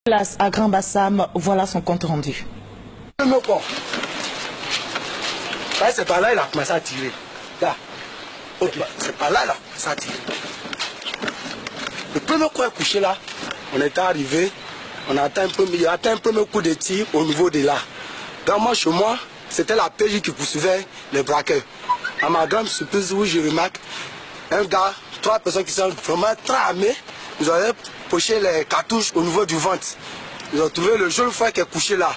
Place à Grand Bassam, voilà son compte rendu. C'est par là il a commencé à tirer. Okay. C'est par là il a commencé à tirer. Le premier coup est couché là, on était arrivé, on a atteint un premier coup de tir au niveau de là. Dans moi, chez moi, c'était la PJ qui poursuivait les braqueurs. À ma grande surprise, où je remarque un gars, 3 personnes qui sont vraiment très armées, ils avaient poché les cartouches au niveau du ventre. Ils ont trouvé le jeune frère qui est couché là.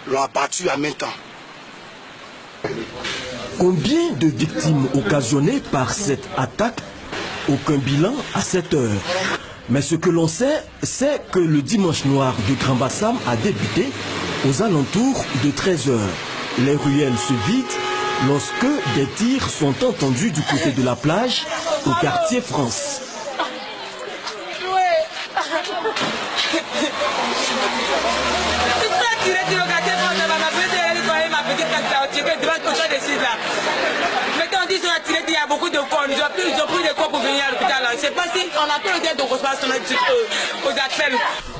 Ils l'ont abattu en même temps. Combien de victimes occasionnées par cette attaque? Aucun bilan à cette heure. Mais ce que l'on sait, c'est que le dimanche noir de Grand Bassam a débuté aux alentours de 13 h. Les ruelles se vident lorsque des tirs sont entendus du côté de la plage au quartier France. Il y a beaucoup de corps, ils ont pris des corps pour venir à l'hôpital. C'est pas si on a pris le temps de recevoir aux appels.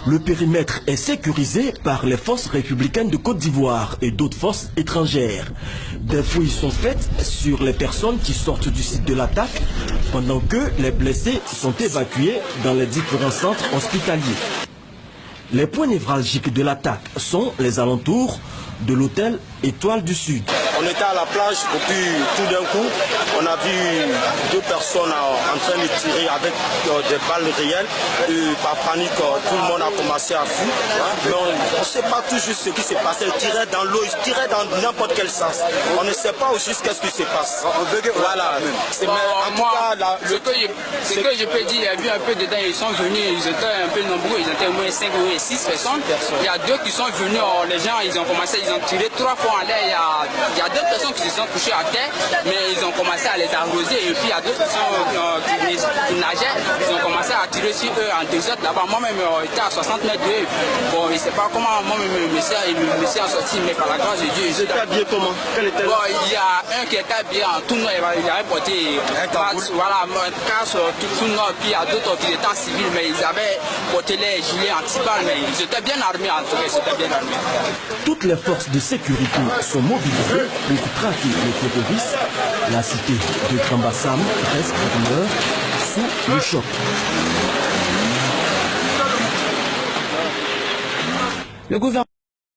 Le périmètre est sécurisé par les forces républicaines de Côte d'Ivoire et d'autres forces étrangères. Des fouilles sont faites sur les personnes qui sortent du site de l'attaque, pendant que les blessés sont évacués dans les différents centres hospitaliers. Les points névralgiques de l'attaque sont les alentours de l'hôtel Étoile du Sud. On était à la plage et puis tout d'un coup, on a vu 2 personnes en train de tirer avec des balles réelles. Et par panique, tout le monde a commencé à fuir. Mais on ne sait pas tout juste ce qui s'est passé. Ils tiraient dans l'eau, ils tiraient dans n'importe quel sens. On ne sait pas au juste qu'est-ce qui se passe. Voilà. Ce que je peux dire, il y a vu un peu dedans, ils sont venus, ils étaient un peu nombreux, ils étaient au moins 5 ou 6 personnes. Il y a 2 qui sont venus, les gens, ils ont commencé, ils ont tiré 3 fois en l'air. Il y a 2 personnes qui se sont couchées à terre, mais ils ont commencé à les arroser. Et puis il y a d'autres qui nageaient, ils ont commencé à tirer sur eux en désert là-bas. Moi-même, j'étais à 60 mètres d'eux. Bon, je ne sais pas comment moi-même le monsieur a sorti, mais par la grâce de Dieu. Ils étaient habillés comment? Bon, il y a un qui était habillé en tout noir, il avait porté un casque tout noir, puis il y a d'autres qui étaient en civil, mais ils avaient porté les gilets anti-balles, mais ils étaient bien armés en tout cas, ils étaient bien armés. Toutes les forces de sécurité sont mobilisées pour traquer les terroristes. La cité de Grand Bassam reste pour l'heure sous le choc. Le gouvernement